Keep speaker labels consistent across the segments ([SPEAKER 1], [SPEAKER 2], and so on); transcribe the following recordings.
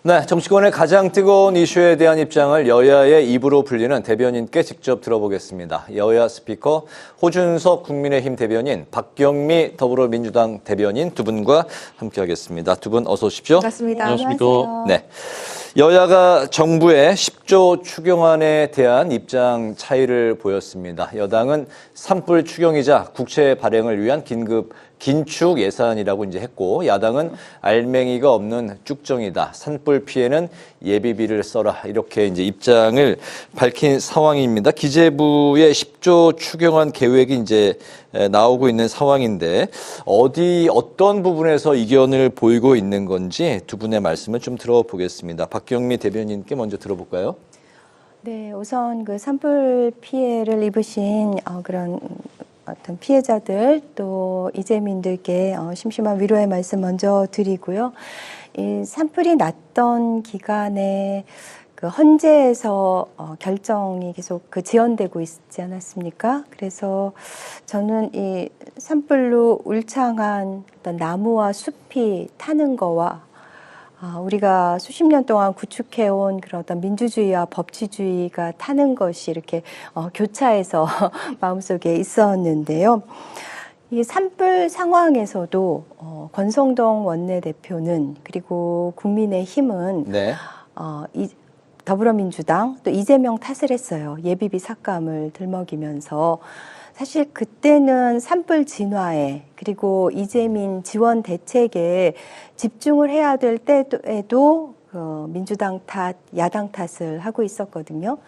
[SPEAKER 1] 네, 정치권의 가장 뜨거운 이슈에 대한 입장을 여야의 입으로 불리는 대변인께 직접 들어보겠습니다. 여야 스피커 호준석 국민의힘 대변인, 박경미 더불어민주당 대변인 두 분과 함께하겠습니다. 두 분 어서 오십시오.
[SPEAKER 2] 반갑습니다.
[SPEAKER 3] 안녕하십니까.
[SPEAKER 1] 네, 여야가 정부의 10조 추경안에 대한 입장 차이를 보였습니다. 여당은 산불 추경이자 국채 발행을 위한 긴축 예산이라고 이제 했고, 야당은 알맹이가 없는 쭉정이다. 산불 피해는 예비비를 써라. 이렇게 이제 입장을 밝힌 상황입니다. 기재부의 10조 추경안 계획이 이제 나오고 있는 상황인데, 어떤 부분에서 이견을 보이고 있는 건지 두 분의 말씀을 좀 들어보겠습니다. 박경미 대변인께 먼저 들어볼까요?
[SPEAKER 2] 네, 우선 그 산불 피해를 입으신 그런 어떤 피해자들 또 이재민들께 심심한 위로의 말씀 먼저 드리고요. 이 산불이 났던 기간에 그 헌재에서 결정이 계속 그 지연되고 있지 않았습니까? 그래서 저는 이 산불로 울창한 어떤 나무와 숲이 타는 거와 우리가 수십 년 동안 구축해온 그런 어떤 민주주의와 법치주의가 타는 것이 이렇게 교차해서 마음속에 있었는데요. 이 산불 상황에서도 권성동 원내대표는 그리고 국민의힘은
[SPEAKER 1] 네.
[SPEAKER 2] 더불어민주당 또 이재명 탓을 했어요. 예비비 삭감을 들먹이면서. 사실 그때는 산불 진화에 그리고 이재민 지원 대책에 집중을 해야 될 때에도 민주당 탓, 야당 탓을 하고 있었거든요.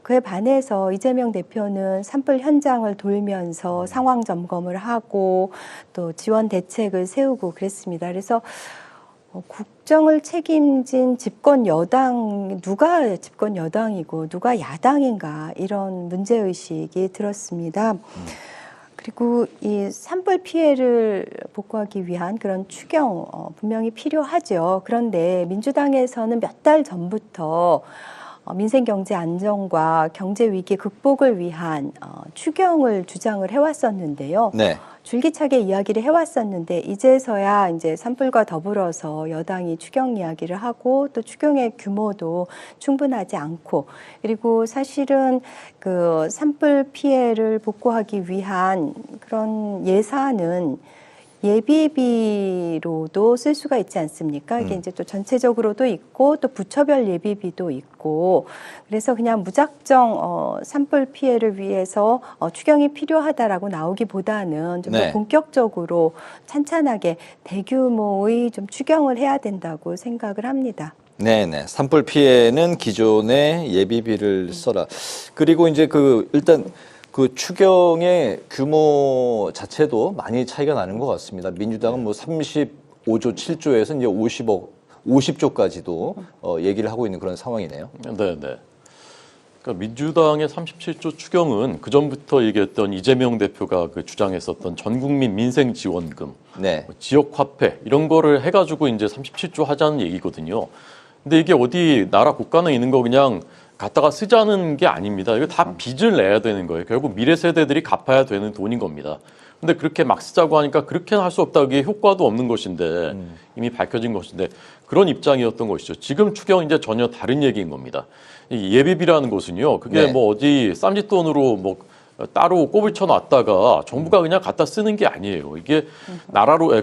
[SPEAKER 2] 그에 반해서 이재명 대표는 산불 현장을 돌면서 상황 점검을 하고 또 지원 대책을 세우고 그랬습니다. 그래서 국정을 책임진 집권 여당, 누가 집권 여당이고 누가 야당인가 이런 문제의식이 들었습니다. 그리고 이 산불 피해를 복구하기 위한 그런 추경 분명히 필요하죠. 그런데 민주당에서는 몇 달 전부터 민생 경제 안정과 경제 위기 극복을 위한 추경을 주장을 해왔었는데요.
[SPEAKER 1] 네.
[SPEAKER 2] 줄기차게 이야기를 해왔었는데 이제서야 이제 산불과 더불어서 여당이 추경 이야기를 하고 또 추경의 규모도 충분하지 않고 그리고 사실은 그 산불 피해를 복구하기 위한 그런 예산은 예비비로도 쓸 수가 있지 않습니까? 이게 이제 또 전체적으로도 있고 또 부처별 예비비도 있고 그래서 그냥 무작정 산불 피해를 위해서 추경이 필요하다라고 나오기보다는 좀 더
[SPEAKER 1] 네.
[SPEAKER 2] 본격적으로 찬찬하게 대규모의 좀 추경을 해야 된다고 생각을 합니다.
[SPEAKER 1] 네네. 산불 피해는 기존의 예비비를 써라. 그리고 이제 일단 그 추경의 규모 자체도 많이 차이가 나는 것 같습니다. 민주당은 뭐 35조 7조에서 이제 50조까지도 얘기를 하고 있는 그런 상황이네요.
[SPEAKER 3] 네네. 그러니까 민주당의 37조 추경은 그 전부터 얘기했던 이재명 대표가 그 주장했었던 전국민 민생 지원금,
[SPEAKER 1] 네.
[SPEAKER 3] 지역 화폐 이런 거를 해가지고 이제 37조 하자는 얘기거든요. 근데 이게 어디 나라 국가는 있는 거 그냥 갖다가 쓰자는 게 아닙니다. 이거 다 빚을 내야 되는 거예요. 결국 미래 세대들이 갚아야 되는 돈인 겁니다. 근데 그렇게 막 쓰자고 하니까 그렇게는 할 수 없다. 그게 효과도 없는 것인데 이미 밝혀진 것인데 그런 입장이었던 것이죠. 지금 추경 이제 전혀 다른 얘기인 겁니다. 이 예비비라는 것은요. 그게
[SPEAKER 1] 네.
[SPEAKER 3] 뭐 어디 쌈짓돈으로 뭐 따로 꼽을 쳐놨다가 정부가 그냥 갖다 쓰는 게 아니에요. 이게 나라로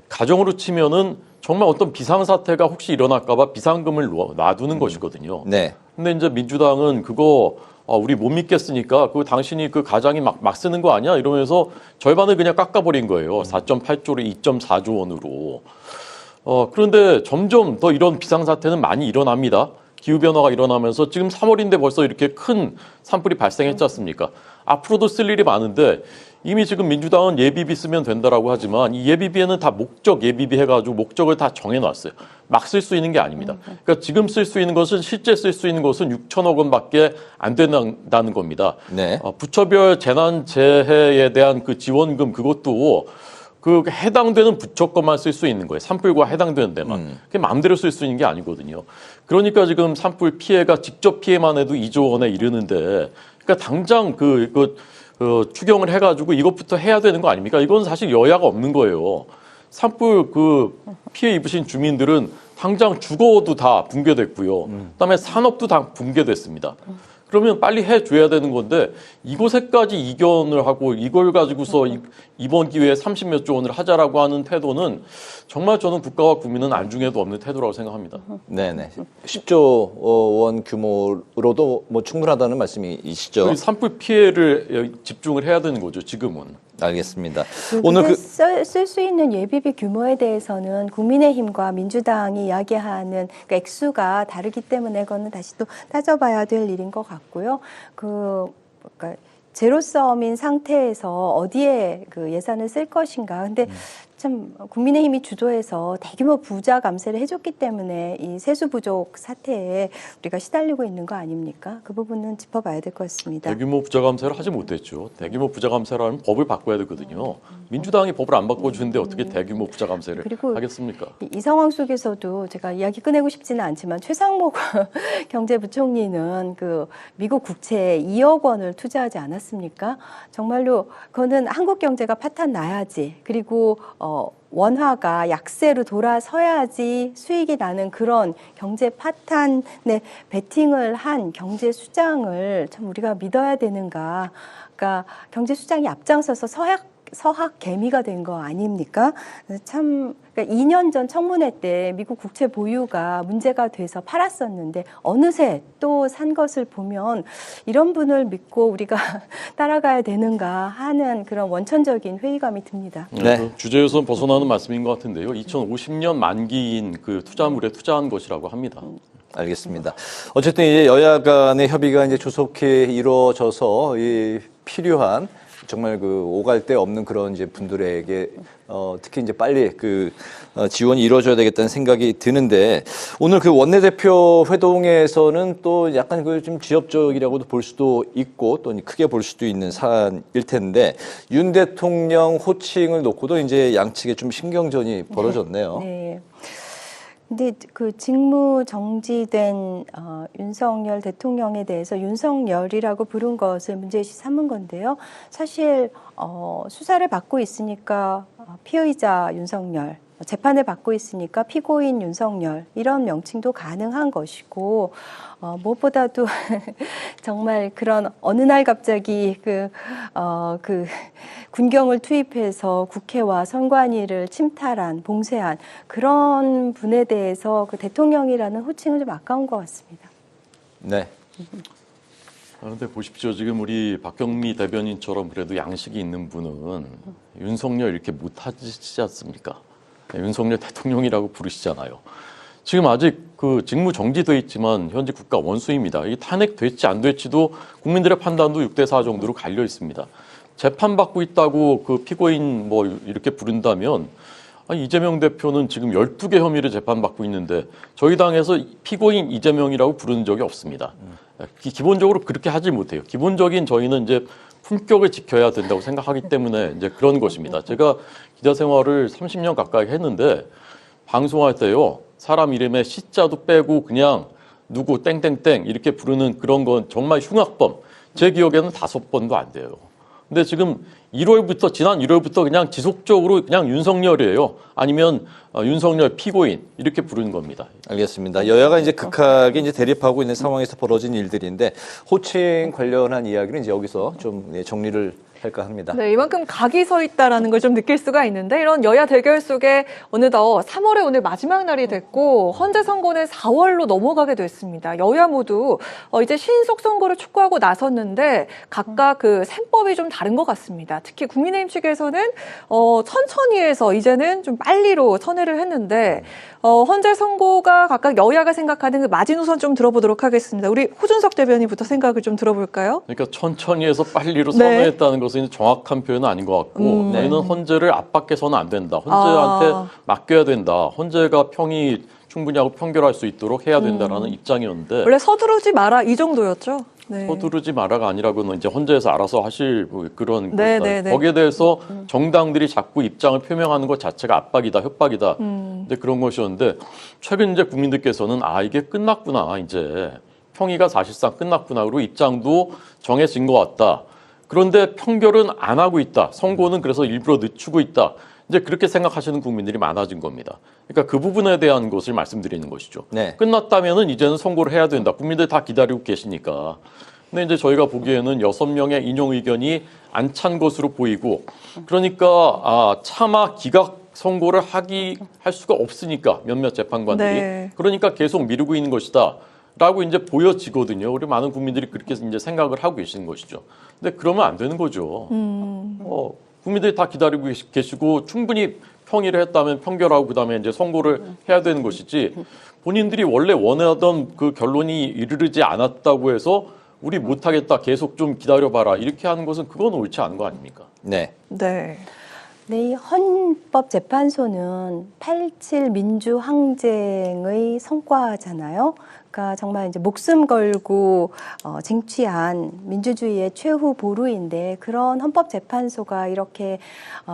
[SPEAKER 3] 가정으로 치면은 정말 어떤 비상사태가 혹시 일어날까봐 비상금을 놔두는 것이거든요.
[SPEAKER 1] 네.
[SPEAKER 3] 근데 이제 민주당은 그거 우리 못 믿겠으니까 그 당신이 그 가장이 막 쓰는 거 아니야? 이러면서 절반을 그냥 깎아버린 거예요. 4.8조를 2.4조 원으로. 그런데 점점 더 이런 비상사태는 많이 일어납니다. 기후변화가 일어나면서 지금 3월인데 벌써 이렇게 큰 산불이 발생했지 않습니까? 앞으로도 쓸 일이 많은데 이미 지금 민주당은 예비비 쓰면 된다라고 하지만 이 예비비에는 다 목적 예비비 해가지고 목적을 다 정해놨어요. 막 쓸 수 있는 게 아닙니다. 그러니까 지금 쓸 수 있는 것은 실제 쓸 수 있는 것은 6천억 원밖에 안 된다는 겁니다.
[SPEAKER 1] 네.
[SPEAKER 3] 부처별 재난재해에 대한 그 지원금 그것도 그 해당되는 부처 것만 쓸 수 있는 거예요. 산불과 해당되는 데만. 그게 마음대로 쓸 수 있는 게 아니거든요. 그러니까 지금 산불 피해가 직접 피해만 해도 2조 원에 이르는데 그러니까 당장 추경을 해가지고 이것부터 해야 되는 거 아닙니까? 이건 사실 여야가 없는 거예요. 산불 피해 입으신 주민들은 당장 주거도 다 붕괴됐고요. 그다음에 산업도 다 붕괴됐습니다. 그러면 빨리 해줘야 되는 건데 이곳에까지 이견을 하고 이걸 가지고서 이번 기회에 30몇 조 원을 하자라고 하는 태도는 정말 저는 국가와 국민은 안중에도 없는 태도라고 생각합니다.
[SPEAKER 1] 네네. 10조 원 규모로도 뭐 충분하다는 말씀이시죠?
[SPEAKER 3] 산불 피해를 집중을 해야 되는 거죠, 지금은.
[SPEAKER 1] 알겠습니다. 오늘
[SPEAKER 2] 쓸 수 있는 예비비 규모에 대해서는 국민의힘과 민주당이 이야기하는 그 액수가 다르기 때문에 그거는 다시 또 따져봐야 될 일인 것 같고요. 그러니까 제로섬인 상태에서 어디에 그 예산을 쓸 것인가. 근데 참 국민의힘이 주도해서 대규모 부자 감세를 해줬기 때문에 이 세수 부족 사태에 우리가 시달리고 있는 거 아닙니까? 그 부분은 짚어봐야 될 것 같습니다.
[SPEAKER 3] 대규모 부자 감세를 하지 못했죠. 대규모 부자 감세라면 법을 바꿔야 되거든요. 민주당이 법을 안 바꿔주는데 어떻게 대규모 부자 감세를 하겠습니까?
[SPEAKER 2] 이 상황 속에서도 제가 이야기 꺼내고 싶지는 않지만 최상목 경제부총리는 그 미국 국채에 2억 원을 투자하지 않았습니까? 정말로 그거는 한국 경제가 파탄 나야지. 그리고 원화가 약세로 돌아서야지 수익이 나는 그런 경제 파탄에 베팅을 한 경제 수장을 참 우리가 믿어야 되는가. 그러니까 경제 수장이 앞장서서 서학 개미가 된 거 아닙니까? 참 그러니까 2년 전 청문회 때 미국 국채 보유가 문제가 돼서 팔았었는데 어느새 또 산 것을 보면 이런 분을 믿고 우리가 따라가야 되는가 하는 그런 원천적인 회의감이 듭니다.
[SPEAKER 3] 네. 주제에서 벗어나는 말씀인 것 같은데요. 2050년 만기인 그 투자물에 투자한 것이라고 합니다.
[SPEAKER 1] 알겠습니다. 어쨌든 이제 여야 간의 협의가 이제 조속히 이루어져서 이 필요한 정말 그 오갈 데 없는 그런 이제 분들에게 특히 이제 빨리 그 지원이 이루어져야 되겠다는 생각이 드는데 오늘 그 원내대표 회동에서는 또 약간 그 좀 지엽적이라고도 볼 수도 있고 또 크게 볼 수도 있는 사안일 텐데 윤 대통령 호칭을 놓고도 이제 양측에 좀 신경전이 벌어졌네요.
[SPEAKER 2] 네. 근데 그 직무 정지된 윤석열 대통령에 대해서 윤석열이라고 부른 것을 문제시 삼은 건데요. 사실 수사를 받고 있으니까 피의자 윤석열, 재판을 받고 있으니까 피고인 윤석열 이런 명칭도 가능한 것이고 무엇보다도 정말 그런 어느 날 갑자기 그 군경을 투입해서 국회와 선관위를 침탈한, 봉쇄한 그런 분에 대해서 그 대통령이라는 호칭은 좀 아까운 것 같습니다.
[SPEAKER 1] 네.
[SPEAKER 3] 그런데 보십시오. 지금 우리 박경미 대변인처럼 그래도 양식이 있는 분은 윤석열 이렇게 못하시지 않습니까? 윤석열 대통령이라고 부르시잖아요. 지금 아직 그 직무 정지돼 있지만 현재 국가 원수입니다. 이 탄핵됐지 안 됐지도 국민들의 판단도 6대4 정도로 갈려 있습니다. 재판받고 있다고 그 피고인 뭐 이렇게 부른다면 이재명 대표는 지금 12개 혐의를 재판받고 있는데 저희 당에서 피고인 이재명이라고 부르는 적이 없습니다. 기본적으로 그렇게 하지 못해요. 기본적인 저희는 이제 품격을 지켜야 된다고 생각하기 때문에 이제 그런 것입니다. 제가 기자 생활을 30년 가까이 했는데 방송할 때요. 사람 이름에 시자도 빼고 그냥 누구 땡땡땡 이렇게 부르는 그런 건 정말 흉악범. 제 기억에는 5번도 안 돼요. 근데 지금 1월부터 지난 1월부터 그냥 지속적으로 그냥 윤석열이에요. 아니면 윤석열 피고인 이렇게 부르는 겁니다.
[SPEAKER 1] 알겠습니다. 여야가 이제 극하게 이제 대립하고 있는 상황에서 벌어진 일들인데 호칭 관련한 이야기는 이제 여기서 좀 정리를 할까 합니다.
[SPEAKER 4] 네, 이만큼 각이 서 있다라는 걸 좀 느낄 수가 있는데 이런 여야 대결 속에 어느덧 3월에 오늘 마지막 날이 됐고 헌재 선고는 4월로 넘어가게 됐습니다. 여야 모두 이제 신속 선고를 촉구하고 나섰는데 각각 그 셈법이 좀 다른 것 같습니다. 특히 국민의힘 측에서는 천천히 해서 이제는 좀 빨리로 선회를 했는데 헌재 선고가 각각 여야가 생각하는 그 마지노선 좀 들어보도록 하겠습니다. 우리 호준석 대변인부터 생각을 좀 들어볼까요?
[SPEAKER 3] 그러니까 천천히 해서 빨리로 선회했다는 것은 정확한 표현은 아닌 것 같고 저희는 헌재를 압박해서는 안 된다. 헌재한테 맡겨야 된다. 헌재가 평이 충분히 하고 평결할 수 있도록 해야 된다라는 입장이었는데
[SPEAKER 4] 원래 서두르지 마라 이 정도였죠. 네.
[SPEAKER 3] 서두르지 마라가 아니라고는 이제 헌재에서 알아서 하실 그런
[SPEAKER 4] 네,
[SPEAKER 3] 것이다.
[SPEAKER 4] 네, 네.
[SPEAKER 3] 거기에 대해서 정당들이 자꾸 입장을 표명하는 것 자체가 압박이다, 협박이다. 근데 그런 것이었는데 최근 이제 국민들께서는 이게 끝났구나 이제 평의가 사실상 끝났구나 그리고 입장도 정해진 것 같다. 그런데 평결은 안 하고 있다. 선고는 그래서 일부러 늦추고 있다. 이제 그렇게 생각하시는 국민들이 많아진 겁니다. 그러니까 그 부분에 대한 것을 말씀드리는 것이죠.
[SPEAKER 1] 네.
[SPEAKER 3] 끝났다면은 이제는 선고를 해야 된다. 국민들 다 기다리고 계시니까. 근데 이제 저희가 보기에는 6명의 인용 의견이 안 찬 것으로 보이고, 그러니까 차마 기각 선고를 할 수가 없으니까 몇몇 재판관들이
[SPEAKER 4] 네.
[SPEAKER 3] 그러니까 계속 미루고 있는 것이다라고 이제 보여지거든요. 우리 많은 국민들이 그렇게 이제 생각을 하고 계시는 것이죠. 근데 그러면 안 되는 거죠. 국민들이 다 기다리고 계시고 충분히 평의를 했다면 평결하고 그다음에 이제 선고를 해야 되는 것이지, 본인들이 원래 원하던 그 결론이 이르지 않았다고 해서 우리 못하겠다, 계속 좀 기다려봐라, 이렇게 하는 것은 그건 옳지 않은 거 아닙니까?
[SPEAKER 1] 네.
[SPEAKER 4] 네.
[SPEAKER 2] 네, 이 헌법재판소는 87 민주항쟁의 성과잖아요. 그러니까 정말 이제 목숨 걸고 쟁취한 민주주의의 최후 보루인데, 그런 헌법재판소가 이렇게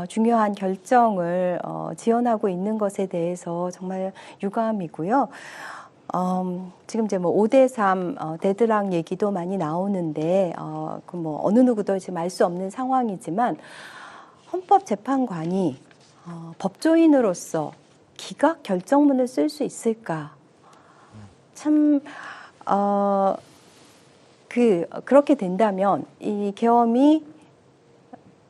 [SPEAKER 2] 중요한 결정을 지연하고 있는 것에 대해서 정말 유감이고요. 지금 이제 뭐 5대3 데드락 얘기도 많이 나오는데, 그 뭐 어느 누구도 지금 알 수 없는 상황이지만, 헌법재판관이 법조인으로서 기각 결정문을 쓸 수 있을까? 참 그렇게 된다면 이 계엄이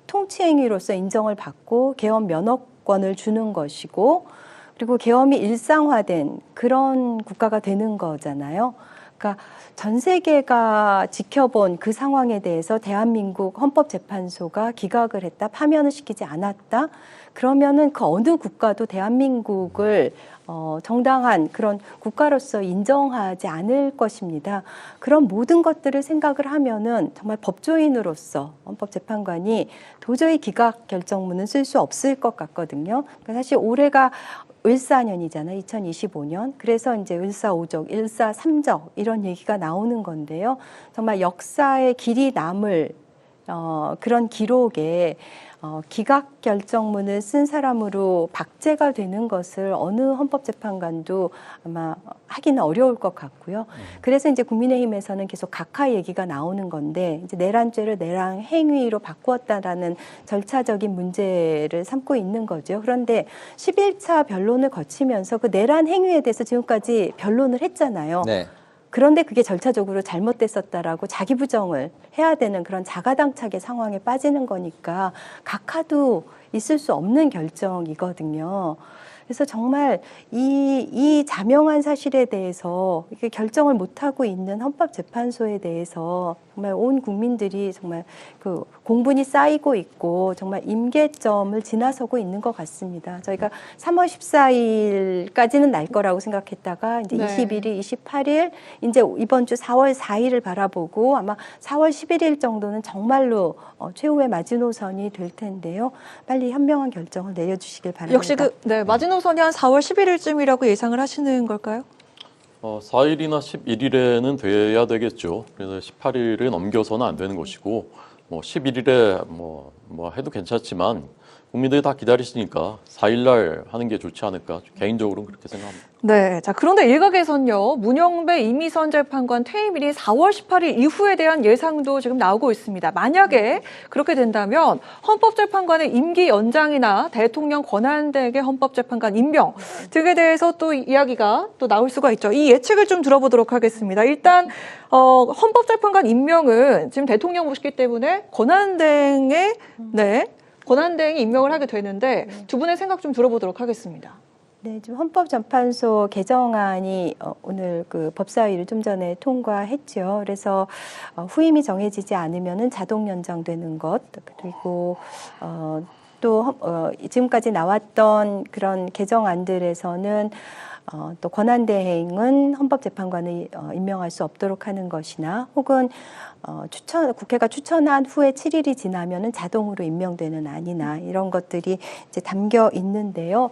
[SPEAKER 2] 통치행위로서 인정을 받고 계엄 면허권을 주는 것이고, 그리고 계엄이 일상화된 그런 국가가 되는 거잖아요. 그러니까 전 세계가 지켜본 그 상황에 대해서 대한민국 헌법재판소가 기각을 했다, 파면을 시키지 않았다, 그러면은 그 어느 국가도 대한민국을 정당한 그런 국가로서 인정하지 않을 것입니다. 그런 모든 것들을 생각을 하면은 정말 법조인으로서 헌법재판관이 도저히 기각 결정문은 쓸 수 없을 것 같거든요. 그러니까 사실 올해가 을사년이잖아요. 2025년. 그래서 이제 을사오적, 을사삼적 이런 얘기가 나오는 건데요. 정말 역사의 길이 남을 그런 기록에 기각 결정문을 쓴 사람으로 박제가 되는 것을 어느 헌법재판관도 아마 하기는 어려울 것 같고요. 그래서 이제 국민의힘에서는 계속 각하 얘기가 나오는 건데, 이제 내란죄를 내란 행위로 바꾸었다라는 절차적인 문제를 삼고 있는 거죠. 그런데 11차 변론을 거치면서 그 내란 행위에 대해서 지금까지 변론을 했잖아요.
[SPEAKER 1] 네.
[SPEAKER 2] 그런데 그게 절차적으로 잘못됐었다라고 자기 부정을 해야 되는 그런 자가당착의 상황에 빠지는 거니까 각하도 있을 수 없는 결정이거든요. 그래서 정말 이 자명한 사실에 대해서 이렇게 결정을 못하고 있는 헌법재판소에 대해서 정말 온 국민들이 정말 그 공분이 쌓이고 있고 정말 임계점을 지나서고 있는 것 같습니다. 저희가 3월 14일까지는 날 거라고 생각했다가 이제
[SPEAKER 4] 네.
[SPEAKER 2] 21일, 28일, 이제 이번 주 4월 4일을 바라보고 아마 4월 11일 정도는 정말로 최후의 마지노선이 될 텐데요. 빨리 현명한 결정을 내려주시길 바랍니다.
[SPEAKER 4] 역시 마지노선이 한 4월 11일쯤이라고 예상을 하시는 걸까요?
[SPEAKER 3] 4일이나 11일에는 돼야 되겠죠. 그래서 18일을 넘겨서는 안 되는 것이고, 뭐 11일에 뭐 해도 괜찮지만 국민들이 다 기다리시니까 4일날 하는 게 좋지 않을까, 개인적으로는 그렇게 생각합니다.
[SPEAKER 4] 네. 자, 그런데 일각에선요, 문영배 이미선 재판관 퇴임일이 4월 18일 이후에 대한 예상도 지금 나오고 있습니다. 만약에 그렇게 된다면 헌법재판관의 임기 연장이나 대통령 권한대행의 헌법재판관 임명 등에 대해서 또 이야기가 또 나올 수가 있죠. 이 예측을 좀 들어보도록 하겠습니다. 일단 헌법재판관 임명은 지금 대통령 모시기 때문에 권한대행이 임명을 하게 되는데, 두 분의 생각 좀 들어보도록 하겠습니다.
[SPEAKER 2] 네, 지금 헌법재판소 개정안이 오늘 그 법사위를 좀 전에 통과했죠. 그래서 후임이 정해지지 않으면은 자동 연장되는 것, 그리고 또 지금까지 나왔던 그런 개정안들에서는 또 권한대행은 헌법재판관을 임명할 수 없도록 하는 것이나, 혹은 국회가 추천한 후에 7일이 지나면은 자동으로 임명되는 안이나 이런 것들이 이제 담겨 있는데요.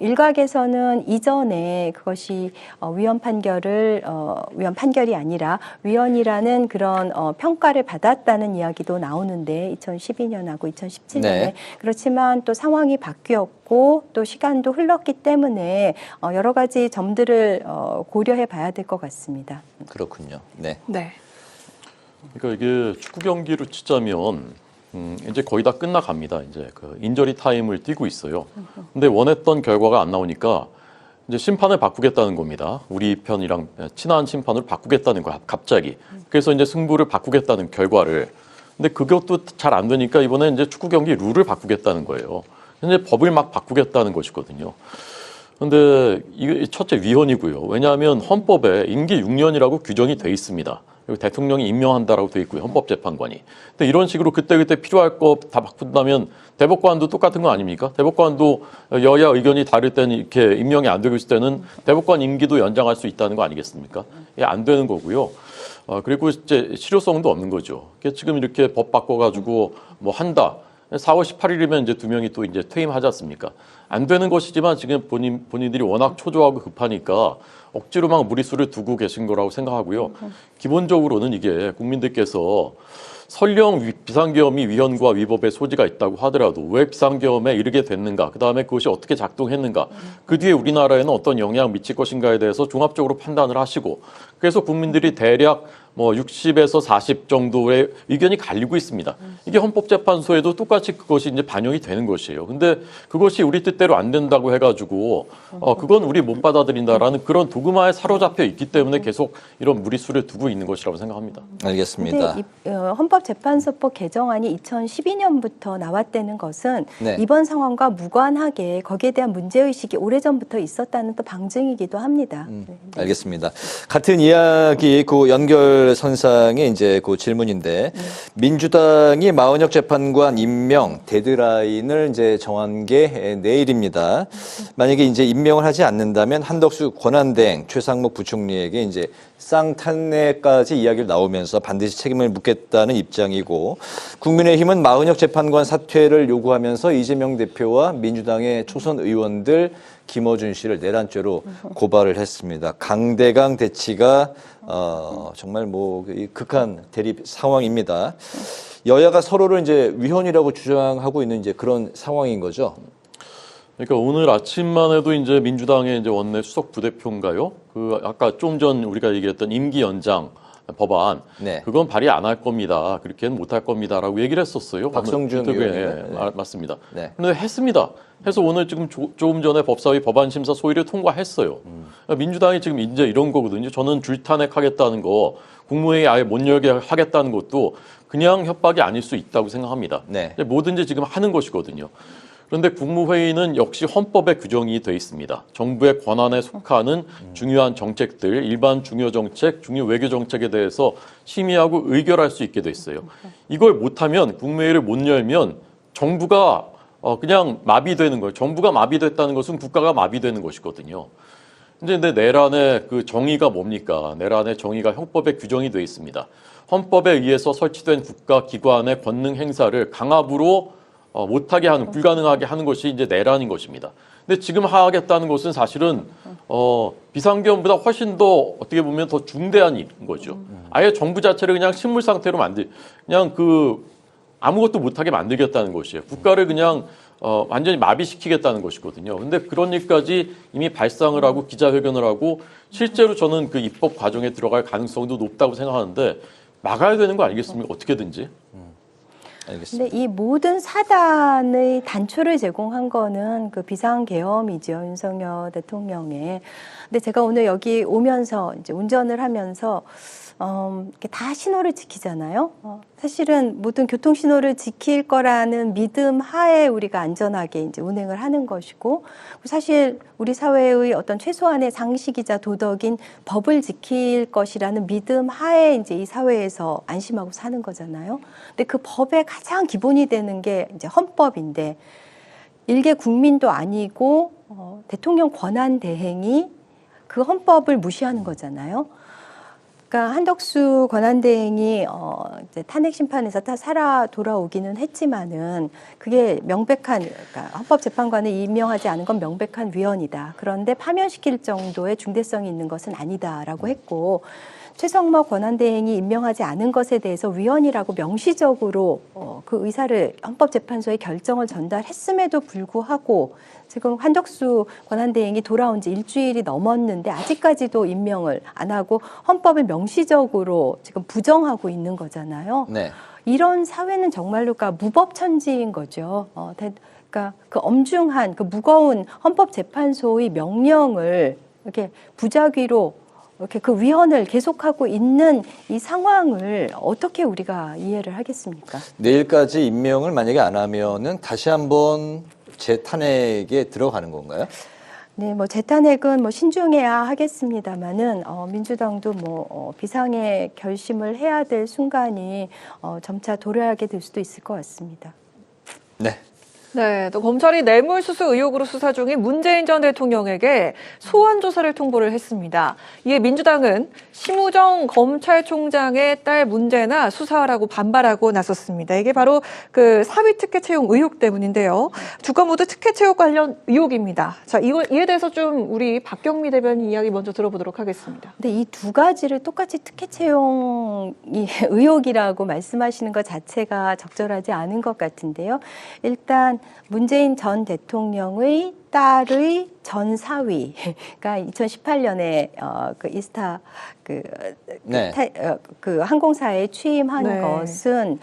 [SPEAKER 2] 일각에서는 이전에 그것이 위헌 판결이 아니라 위헌이라는 그런 평가를 받았다는 이야기도 나오는데, 2012년하고 2017년에
[SPEAKER 1] 네.
[SPEAKER 2] 그렇지만 또 상황이 바뀌었고 또 시간도 흘렀기 때문에 여러 가지 점들을 고려해 봐야 될 것 같습니다.
[SPEAKER 1] 그렇군요. 네.
[SPEAKER 4] 네.
[SPEAKER 3] 그러니까 이게 축구 경기로 치자면 이제 거의 다 끝나갑니다. 이제 그 인저리 타임을 뛰고 있어요. 근데 원했던 결과가 안 나오니까 이제 심판을 바꾸겠다는 겁니다. 우리 편이랑 친한 심판을 바꾸겠다는 거야, 갑자기. 그래서 이제 승부를 바꾸겠다는 결과를. 근데 그것도 잘 안 되니까 이번에 이제 축구 경기 룰을 바꾸겠다는 거예요. 이제 법을 막 바꾸겠다는 것이거든요. 근데 이게 첫째 위헌이고요. 왜냐하면 헌법에 임기 6년이라고 규정이 돼 있습니다. 그리고 대통령이 임명한다라고 돼 있고요. 헌법재판관이. 근데 이런 식으로 그때그때 필요할 거 다 바꾼다면 대법관도 똑같은 거 아닙니까? 대법관도 여야 의견이 다를 때는 이렇게 임명이 안 되고 있을 때는 대법관 임기도 연장할 수 있다는 거 아니겠습니까? 이게 안 되는 거고요. 그리고 이제 실효성도 없는 거죠. 지금 이렇게 법 바꿔가지고 뭐 한다. 4월 18일이면 이제 2명이 또 이제 퇴임하지 않습니까? 안 되는 것이지만 지금 본인들이 워낙 초조하고 급하니까 억지로 막 무리수를 두고 계신 거라고 생각하고요. 기본적으로는 이게 국민들께서 설령 비상계엄이 위헌과 위법의 소지가 있다고 하더라도 왜 비상계엄에 이르게 됐는가, 그 다음에 그것이 어떻게 작동했는가, 그 뒤에 우리나라에는 어떤 영향을 미칠 것인가에 대해서 종합적으로 판단을 하시고, 그래서 국민들이 대략 뭐 60에서 40 정도의 의견이 갈리고 있습니다. 이게 헌법재판소에도 똑같이 그것이 이제 반영이 되는 것이에요. 근데 그것이 우리 뜻대로 안 된다고 해가지고 그건 우리 못 받아들인다라는 그런 도그마에 사로잡혀 있기 때문에 계속 이런 무리수를 두고 있는 것이라고 생각합니다.
[SPEAKER 1] 알겠습니다.
[SPEAKER 2] 헌법재판소법 개정안이 2012년부터 나왔다는 것은
[SPEAKER 1] 네.
[SPEAKER 2] 이번 상황과 무관하게 거기에 대한 문제의식이 오래전부터 있었다는 또 방증이기도 합니다.
[SPEAKER 1] 알겠습니다. 같은 이야기 그 연결선상의 이제 그 질문인데 민주당이 마은혁 재판관 임명 데드라인을 이제 정한 게 내일입니다. 만약에 이제 임명을 하지 않는다면 한덕수 권한대행 최상목 부총리에게 이제 쌍탄핵까지 이야기를 나오면서 반드시 책임을 묻겠다는 입장이고, 국민의힘은 마은혁 재판관 사퇴를 요구하면서 이재명 대표와 민주당의 초선 의원들 김어준 씨를 내란죄로 고발을 했습니다. 강대강 대치가 정말 뭐 극한 대립 상황입니다. 여야가 서로를 이제 위헌이라고 주장하고 있는 이제 그런 상황인 거죠.
[SPEAKER 3] 그러니까 오늘 아침만 해도 이제 민주당의 이제 원내 수석 부대표인가요? 그 아까 좀 전 우리가 얘기했던 임기 연장 법안,
[SPEAKER 1] 네.
[SPEAKER 3] 그건 발의 안 할 겁니다. 그렇게는 못 할 겁니다라고 얘기를 했었어요.
[SPEAKER 1] 박성준 의원인가요? 네.
[SPEAKER 3] 맞습니다.
[SPEAKER 1] 네.
[SPEAKER 3] 그런데 했습니다. 해서 오늘 지금 조금 전에 법사위 법안심사 소위를 통과했어요. 민주당이 지금 이제 이런 거거든요. 저는 줄탄핵하겠다는 거, 국무회의 아예 못 열게 하겠다는 것도 그냥 협박이 아닐 수 있다고 생각합니다.
[SPEAKER 1] 네.
[SPEAKER 3] 뭐든지 지금 하는 것이거든요. 그런데 국무회의는 역시 헌법에 규정이 돼 있습니다. 정부의 권한에 속하는 중요한 정책들, 일반 중요 정책, 중요 외교 정책에 대해서 심의하고 의결할 수 있게 돼 있어요. 이걸 못하면, 국무회의를 못 열면 정부가 그냥 마비되는 거예요. 정부가 마비됐다는 것은 국가가 마비되는 것이거든요. 근데 내란의 그 정의가 뭡니까? 내란의 정의가 헌법에 규정이 돼 있습니다. 헌법에 의해서 설치된 국가 기관의 권능 행사를 강압으로 못하게 하는, 불가능하게 하는 것이 이제 내란인 것입니다. 근데 지금 하겠다는 것은 사실은 비상계엄보다 훨씬 더 어떻게 보면 더 중대한 일인 거죠. 아예 정부 자체를 그냥 식물 상태로 그냥 아무것도 못하게 만들겠다는 것이에요. 국가를 그냥 완전히 마비시키겠다는 것이거든요. 근데 그런 일까지 이미 발상을 하고 기자회견을 하고 실제로 저는 그 입법 과정에 들어갈 가능성도 높다고 생각하는데 막아야 되는 거 아니겠습니까? 어떻게든지.
[SPEAKER 1] 알겠습니다.
[SPEAKER 2] 근데 이 모든 사단의 단초를 제공한 거는 그 비상계엄이죠, 윤석열 대통령의. 근데 제가 오늘 여기 오면서 이제 운전을 하면서 이렇게 다 신호를 지키잖아요. 사실은 모든 교통 신호를 지킬 거라는 믿음 하에 우리가 안전하게 이제 운행을 하는 것이고, 사실 우리 사회의 어떤 최소한의 상식이자 도덕인 법을 지킬 것이라는 믿음 하에 이제 이 사회에서 안심하고 사는 거잖아요. 근데 그 법의 가장 기본이 되는 게 이제 헌법인데, 일개 국민도 아니고 대통령 권한 대행이 그 헌법을 무시하는 거잖아요. 그러니까 한덕수 권한대행이 이제 탄핵 심판에서 다 살아 돌아오기는 했지만은 그게 명백한, 그러니까 헌법재판관을 임명하지 않은 건 명백한 위헌이다. 그런데 파면시킬 정도의 중대성이 있는 것은 아니다라고 했고, 최성목 권한대행이 임명하지 않은 것에 대해서 위헌이라고 명시적으로 그 의사를 헌법재판소에 결정을 전달했음에도 불구하고 지금 한덕수 권한대행이 돌아온 지 일주일이 넘었는데 아직까지도 임명을 안 하고 헌법을 명시적으로 지금 부정하고 있는 거잖아요.
[SPEAKER 1] 네.
[SPEAKER 2] 이런 사회는 정말로 그러니까 무법천지인 거죠. 그러니까 그 엄중한 그 무거운 헌법재판소의 명령을 이렇게 부작위로 이렇게 그 위헌을 계속하고 있는 이 상황을 어떻게 우리가 이해를 하겠습니까?
[SPEAKER 1] 내일까지 임명을 만약에 안 하면은 다시 한번 재탄핵에 들어가는 건가요?
[SPEAKER 2] 네, 뭐 재탄핵은 뭐 신중해야 하겠습니다만은 민주당도 비상의 결심을 해야 될 순간이 점차 도래하게 될 수도 있을 것 같습니다.
[SPEAKER 1] 네.
[SPEAKER 4] 네, 또 검찰이 뇌물수수 의혹으로 수사 중인 문재인 전 대통령에게 소환 조사를 통보를 했습니다. 이에 민주당은 심우정 검찰총장의 딸 문제나 수사하라고 반발하고 나섰습니다. 이게 바로 그 사위 특혜 채용 의혹 때문인데요. 두 건 모두 특혜 채용 관련 의혹입니다. 자, 이에 대해서 좀 우리 박경미 대변인 이야기 먼저 들어보도록 하겠습니다.
[SPEAKER 2] 근데 이 두 가지를 똑같이 특혜 채용이 의혹이라고 말씀하시는 것 자체가 적절하지 않은 것 같은데요. 일단 문재인 전 대통령의 딸의 전 사위가 2018년에 그 이스타 그 항공사에 취임한
[SPEAKER 4] 네. 것은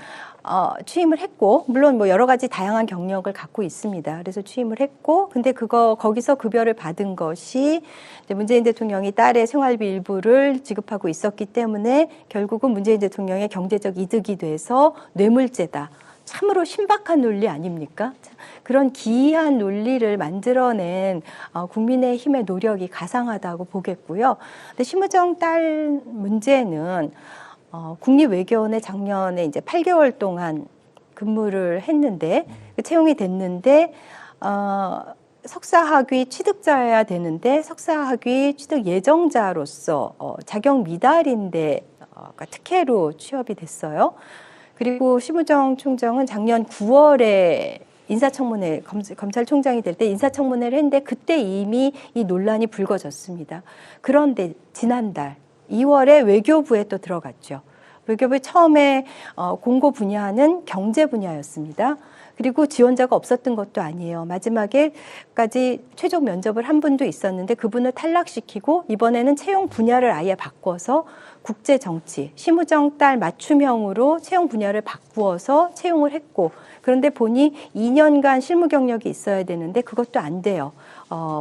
[SPEAKER 2] 취임을 했고, 물론 뭐 여러 가지 다양한 경력을 갖고 있습니다. 그래서 취임을 했고, 근데 거기서 급여를 받은 것이 이제 문재인 대통령이 딸의 생활비 일부를 지급하고 있었기 때문에 결국은 문재인 대통령의 경제적 이득이 돼서 뇌물죄다. 참으로 신박한 논리 아닙니까? 그런 기이한 논리를 만들어낸 국민의힘의 노력이 가상하다고 보겠고요. 근데 심우정 딸 문제는 국립외교원에 작년에 이제 8개월 동안 근무를 했는데 채용이 됐는데 석사학위 취득자여야 되는데 석사학위 취득 예정자로서 자격 미달인데 특혜로 취업이 됐어요. 그리고 심우정 총장은 작년 9월에 인사청문회, 검찰총장이 될 때 인사청문회를 했는데 그때 이미 이 논란이 불거졌습니다. 그런데 지난달 2월에 외교부에 또 들어갔죠. 외교부에 처음에 공고 분야는 경제 분야였습니다. 그리고 지원자가 없었던 것도 아니에요. 마지막에까지 최종 면접을 한 분도 있었는데 그분을 탈락시키고 이번에는 채용 분야를 아예 바꿔서 국제정치, 심우정 딸 맞춤형으로 채용 분야를 바꾸어서 채용을 했고 그런데 보니 2년간 실무 경력이 있어야 되는데 그것도 안 돼요.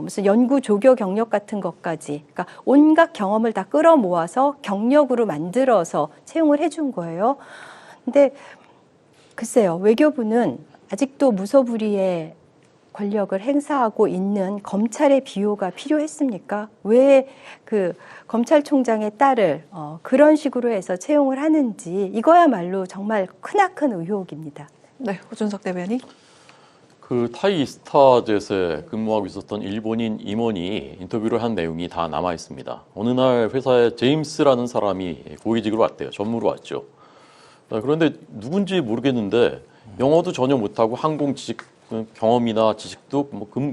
[SPEAKER 2] 무슨 연구 조교 경력 같은 것까지 그러니까 온갖 경험을 다 끌어모아서 경력으로 만들어서 채용을 해준 거예요. 근데 글쎄요. 외교부는 아직도 무소불위의 권력을 행사하고 있는 검찰의 비호가 필요했습니까? 왜 그 검찰총장의 딸을 그런 식으로 해서 채용을 하는지 이거야말로 정말 크나큰 의혹입니다.
[SPEAKER 4] 네, 호준석 대변인.
[SPEAKER 3] 그 타이 이스타젯에 근무하고 있었던 일본인 임원이 인터뷰를 한 내용이 다 남아 있습니다. 어느 날 회사에 제임스라는 사람이 고위직으로 왔대요. 전무로 왔죠. 그런데 누군지 모르겠는데 영어도 전혀 못하고 항공 지식 경험이나 지식도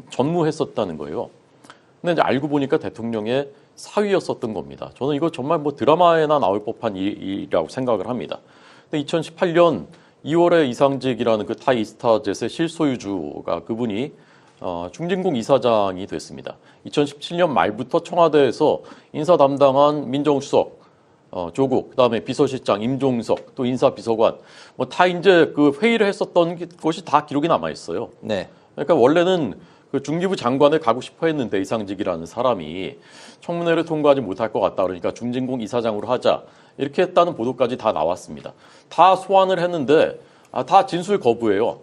[SPEAKER 3] 전무했었다는 거예요. 근데 이제 알고 보니까 대통령의 사위였었던 겁니다. 저는 이거 정말 뭐 드라마에나 나올 법한 일이라고 생각을 합니다. 근데 2018년 2월에 이상직이라는 그 타이 이스타젯의 실소유주가 그분이 중진공 이사장이 됐습니다. 2017년 말부터 청와대에서 인사 담당한 민정수석 조국, 그다음에 비서실장 임종석, 또 인사비서관, 뭐 다 이제 그 회의를 했었던 것이 다 기록이 남아 있어요.
[SPEAKER 1] 네.
[SPEAKER 3] 그러니까 원래는 그 중기부 장관을 가고 싶어 했는데 이상직이라는 사람이 청문회를 통과하지 못할 것 같다 그러니까 중진공 이사장으로 하자 이렇게 했다는 보도까지 다 나왔습니다. 다 소환을 했는데 다 진술 거부예요.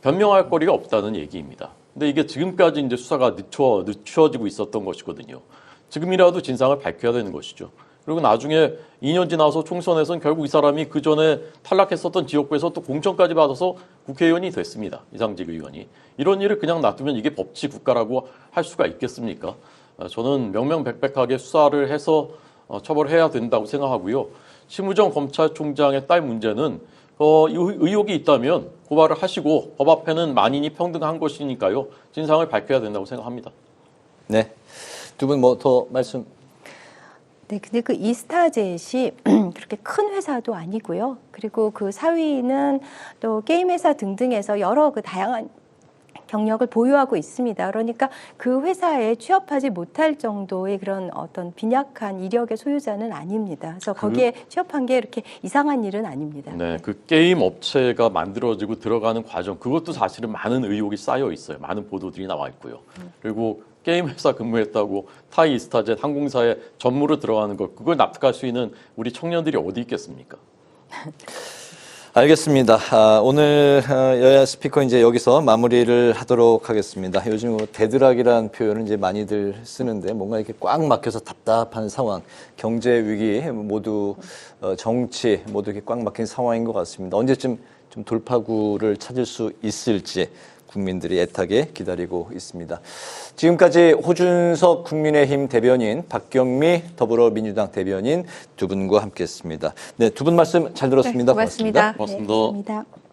[SPEAKER 3] 변명할 거리가 없다는 얘기입니다. 근데 이게 지금까지 이제 수사가 늦춰지고 있었던 것이거든요. 지금이라도 진상을 밝혀야 되는 것이죠. 그리고 나중에 2년 지나서 총선에서는 결국 이 사람이 그 전에 탈락했었던 지역구에서 또 공천까지 받아서 국회의원이 됐습니다. 이상직 의원이. 이런 일을 그냥 놔두면 이게 법치 국가라고 할 수가 있겠습니까? 저는 명명백백하게 수사를 해서 처벌해야 된다고 생각하고요. 심우정 검찰총장의 딸 문제는 의혹이 있다면 고발을 하시고 법 앞에는 만인이 평등한 것이니까요. 진상을 밝혀야 된다고 생각합니다.
[SPEAKER 1] 네. 두 분 뭐 더 말씀?
[SPEAKER 2] 네, 근데 그 이스타젯이 그렇게 큰 회사도 아니고요. 그리고 그 사위는 또 게임 회사 등등에서 여러 그 다양한 경력을 보유하고 있습니다. 그러니까 그 회사에 취업하지 못할 정도의 그런 어떤 빈약한 이력의 소유자는 아닙니다. 그래서 거기에 취업한 게 이렇게 이상한 일은 아닙니다.
[SPEAKER 3] 네, 그 게임 업체가 만들어지고 들어가는 과정 그것도 사실은 많은 의혹이 쌓여 있어요. 많은 보도들이 나와 있고요. 그리고 게임 회사 근무했다고 타이 이스타젯 항공사에 전무로 들어가는 것 그걸 납득할 수 있는 우리 청년들이 어디 있겠습니까?
[SPEAKER 1] 알겠습니다. 오늘 여야 스피커 이제 여기서 마무리를 하도록 하겠습니다. 요즘 대드락이라는 표현을 이제 많이들 쓰는데 뭔가 이렇게 꽉 막혀서 답답한 상황, 경제 위기 모두 정치 모두 이렇게 꽉 막힌 상황인 것 같습니다. 언제쯤 좀 돌파구를 찾을 수 있을지 국민들이 애타게 기다리고 있습니다. 지금까지 호준석 국민의힘 대변인, 박경미 더불어민주당 대변인 두 분과 함께했습니다. 네, 두 분 말씀 잘 들었습니다.
[SPEAKER 4] 네, 고맙습니다.
[SPEAKER 3] 고맙습니다.
[SPEAKER 2] 네, 고맙습니다.